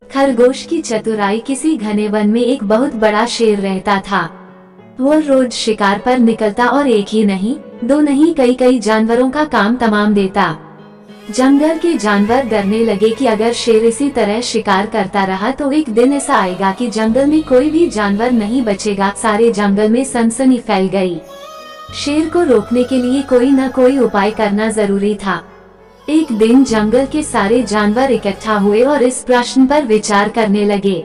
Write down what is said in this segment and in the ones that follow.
खरगोश की चतुराई। किसी घने वन में एक बहुत बड़ा शेर रहता था। वो रोज शिकार पर निकलता और एक ही नहीं, दो नहीं, कई कई जानवरों का काम तमाम देता। जंगल के जानवर डरने लगे कि अगर शेर इसी तरह शिकार करता रहा तो एक दिन ऐसा आएगा कि जंगल में कोई भी जानवर नहीं बचेगा। सारे जंगल में सनसनी फैल गई। शेर को रोकने के लिए कोई न कोई उपाय करना जरूरी था। एक दिन जंगल के सारे जानवर इकट्ठा हुए और इस प्रश्न पर विचार करने लगे।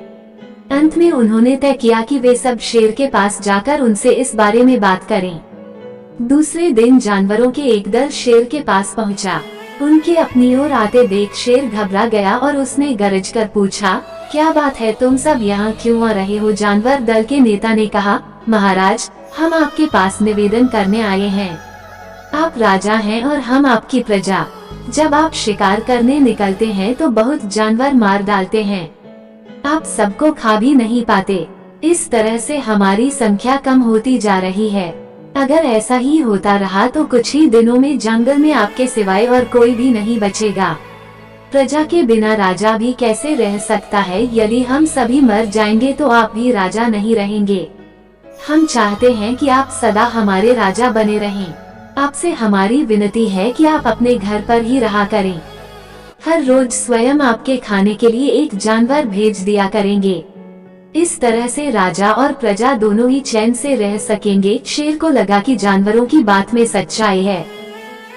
अंत में उन्होंने तय किया कि वे सब शेर के पास जाकर उनसे इस बारे में बात करें। दूसरे दिन जानवरों के एक दल शेर के पास पहुंचा। उनके अपनी ओर आते देख शेर घबरा गया और उसने गरज कर पूछा, क्या बात है, तुम सब यहाँ क्यों आ रहे हो? जानवर दल के नेता ने कहा, महाराज, हम आपके पास निवेदन करने आए हैं। आप राजा हैं और हम आपकी प्रजा। जब आप शिकार करने निकलते हैं तो बहुत जानवर मार डालते हैं। आप सबको खा भी नहीं पाते। इस तरह से हमारी संख्या कम होती जा रही है। अगर ऐसा ही होता रहा तो कुछ ही दिनों में जंगल में आपके सिवाय और कोई भी नहीं बचेगा। प्रजा के बिना राजा भी कैसे रह सकता है? यदि हम सभी मर जाएंगे तो आप भी राजा नहीं रहेंगे। हम चाहते हैं कि आप सदा हमारे राजा बने रहें। आपसे हमारी विनती है कि आप अपने घर पर ही रहा करें। हर रोज स्वयं आपके खाने के लिए एक जानवर भेज दिया करेंगे। इस तरह से राजा और प्रजा दोनों ही चैन से रह सकेंगे। शेर को लगा कि जानवरों की बात में सच्चाई है।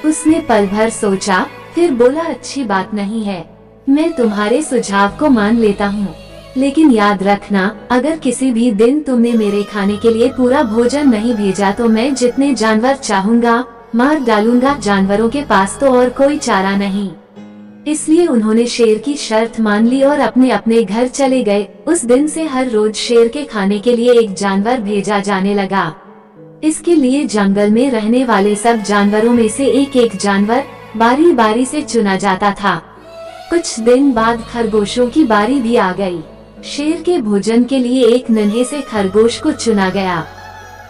उसने पल भर सोचा, फिर बोला, अच्छी बात नहीं है, मैं तुम्हारे सुझाव को मान लेता हूँ, लेकिन याद रखना, अगर किसी भी दिन तुमने मेरे खाने के लिए पूरा भोजन नहीं भेजा तो मैं जितने जानवर चाहूंगा मार डालूंगा। जानवरों के पास तो और कोई चारा नहीं, इसलिए उन्होंने शेर की शर्त मान ली और अपने अपने घर चले गए। उस दिन से हर रोज शेर के खाने के लिए एक जानवर भेजा जाने लगा। इसके लिए जंगल में रहने वाले सब जानवरों में से एक एक जानवर बारी बारी से चुना जाता था। कुछ दिन बाद खरगोशों की बारी भी आ गई। शेर के भोजन के लिए एक नन्हे से खरगोश को चुना गया।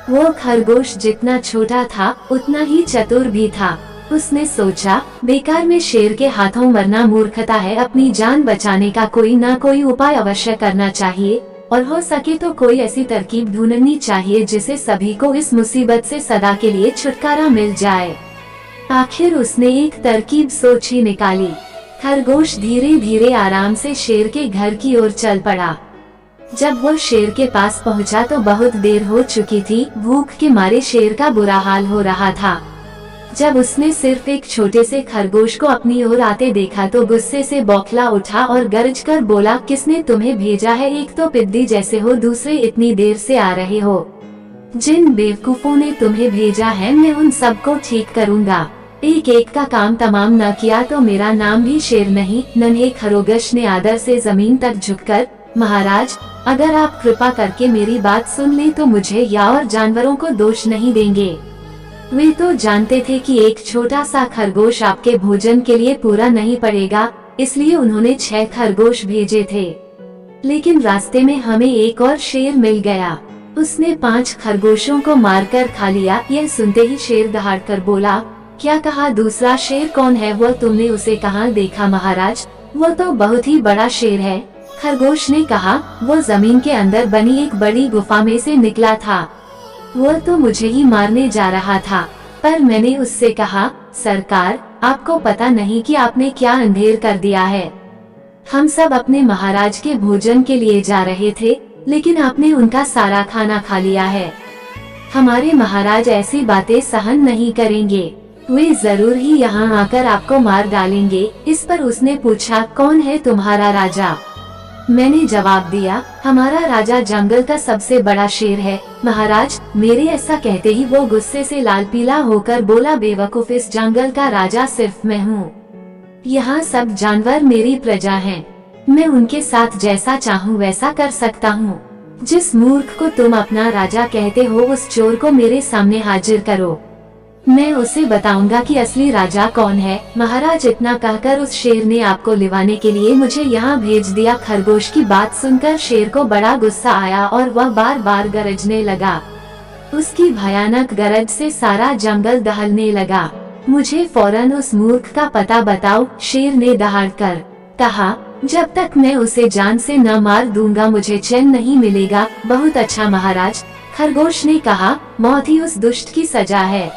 वो खरगोश जितना छोटा था उतना ही चतुर भी था। उसने सोचा, बेकार में शेर के हाथों मरना मूर्खता है। अपनी जान बचाने का कोई ना कोई उपाय अवश्य करना चाहिए और हो सके तो कोई ऐसी तरकीब ढूंढनी चाहिए जिससे सभी को इस मुसीबत से सदा के लिए छुटकारा मिल जाए। आखिर उसने एक तरकीब सोच ही निकाली। खरगोश धीरे धीरे आराम से शेर के घर की ओर चल पड़ा। जब वो शेर के पास पहुंचा तो बहुत देर हो चुकी थी। भूख के मारे शेर का बुरा हाल हो रहा था। जब उसने सिर्फ एक छोटे से खरगोश को अपनी ओर आते देखा तो गुस्से से बौखला उठा और गरज कर बोला, किसने तुम्हें भेजा है? एक तो पिद्दी जैसे हो, दूसरे इतनी देर से आ रहे हो। जिन बेवकूफों ने तुम्हें भेजा है मैं उन सबको ठीक करूंगा। एक एक का काम तमाम न किया तो मेरा नाम भी शेर नहीं। नन्हे खरगोश ने आदर से जमीन तक झुककर, महाराज, अगर आप कृपा करके मेरी बात सुन ले तो मुझे या और जानवरों को दोष नहीं देंगे। वे तो जानते थे कि एक छोटा सा खरगोश आपके भोजन के लिए पूरा नहीं पड़ेगा, इसलिए उन्होंने 6 खरगोश भेजे थे। लेकिन रास्ते में हमें एक और शेर मिल गया। उसने 5 खरगोशों को मारकर खा लिया। यह सुनते ही शेर दहाड़कर बोला, क्या कहा? दूसरा शेर कौन है? वो तुमने उसे कहाँ देखा महाराज? वो तो बहुत ही बड़ा शेर है। खरगोश ने कहा, वो जमीन के अंदर बनी एक बड़ी गुफा में से निकला था। वो तो मुझे ही मारने जा रहा था, पर मैंने उससे कहा, सरकार, आपको पता नहीं कि आपने क्या अंधेर कर दिया है। हम सब अपने महाराज के भोजन के लिए जा रहे थे, लेकिन आपने उनका सारा खाना खा लिया है। हमारे महाराज ऐसी बातें सहन नहीं करेंगे। वे जरूर ही यहाँ आकर आपको मार डालेंगे। इस पर उसने पूछा, कौन है तुम्हारा राजा? मैंने जवाब दिया, हमारा राजा जंगल का सबसे बड़ा शेर है महाराज। मेरे ऐसा कहते ही वो गुस्से से लाल पीला होकर बोला, बेवकूफ, इस जंगल का राजा सिर्फ मैं हूँ। यहाँ सब जानवर मेरी प्रजा हैं। मैं उनके साथ जैसा चाहूँ वैसा कर सकता हूँ। जिस मूर्ख को तुम अपना राजा कहते हो उस चोर को मेरे सामने हाजिर करो, मैं उसे बताऊंगा कि असली राजा कौन है। महाराज, इतना कहकर उस शेर ने आपको लिवाने के लिए मुझे यहाँ भेज दिया। खरगोश की बात सुनकर शेर को बड़ा गुस्सा आया और वह बार बार गरजने लगा। उसकी भयानक गरज से सारा जंगल दहलने लगा। मुझे फौरन उस मूर्ख का पता बताओ, शेर ने दहाड़कर कहा। जब तक मैं उसे जान से न मार दूंगा मुझे चैन नहीं मिलेगा। बहुत अच्छा महाराज, खरगोश ने कहा, मौत ही उस दुष्ट की सजा है।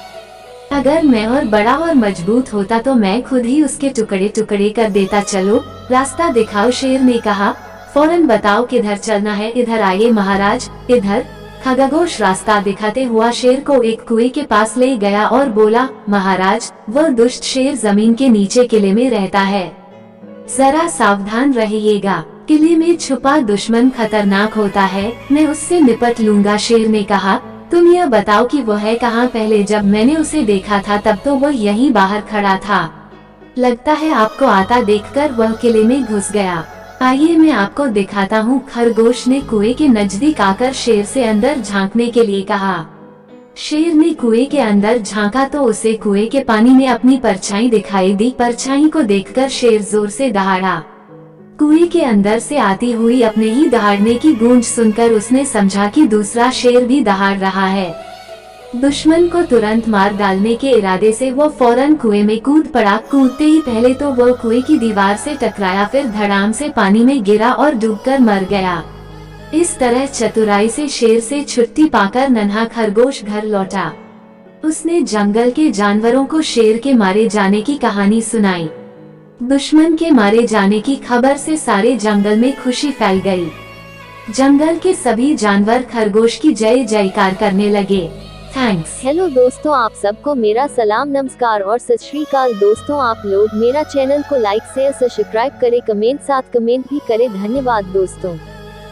अगर मैं और बड़ा और मजबूत होता तो मैं खुद ही उसके टुकड़े टुकड़े कर देता। चलो रास्ता दिखाओ, शेर ने कहा। फौरन बताओ किधर चलना है। इधर आइए महाराज, इधर। खरगोश रास्ता दिखाते हुआ शेर को एक कुएं के पास ले गया और बोला, महाराज, वह दुष्ट शेर जमीन के नीचे किले में रहता है, जरा सावधान रहिएगा। किले में छुपा दुश्मन खतरनाक होता है, मैं उससे निपट लूंगा। शेर ने कहा, तुम यह बताओ कि वो है कहाँ? पहले जब मैंने उसे देखा था तब तो वह यहीं बाहर खड़ा था, लगता है आपको आता देखकर वह किले में घुस गया। आइए मैं आपको दिखाता हूँ। खरगोश ने कुएं के नजदीक आकर शेर से अंदर झांकने के लिए कहा। शेर ने कुएं के अंदर झांका तो उसे कुएं के पानी में अपनी परछाई दिखाई दी। परछाई को देखकर शेर जोर से दहाड़ा। कुएं के अंदर से आती हुई अपने ही दहाड़ने की गूंज सुनकर उसने समझा कि दूसरा शेर भी दहाड़ रहा है। दुश्मन को तुरंत मार डालने के इरादे से वो फौरन कुएं में कूद पड़ा। कूदते ही पहले तो वो कुएं की दीवार से टकराया, फिर धड़ाम से पानी में गिरा और डूबकर मर गया। इस तरह चतुराई से शेर से छुट्टी पाकर नन्हा खरगोश घर लौटा। उसने जंगल के जानवरों को शेर के मारे जाने की कहानी सुनाई। दुश्मन के मारे जाने की खबर से सारे जंगल में खुशी फैल गई। जंगल के सभी जानवर खरगोश की जय जयकार करने लगे। थैंक्स। हेलो दोस्तों, आप सबको मेरा सलाम, नमस्कार और सत श्री अकाल। दोस्तों, आप लोग मेरा चैनल को लाइक शेयर सब्सक्राइब करें, कमेंट भी करें। धन्यवाद दोस्तों।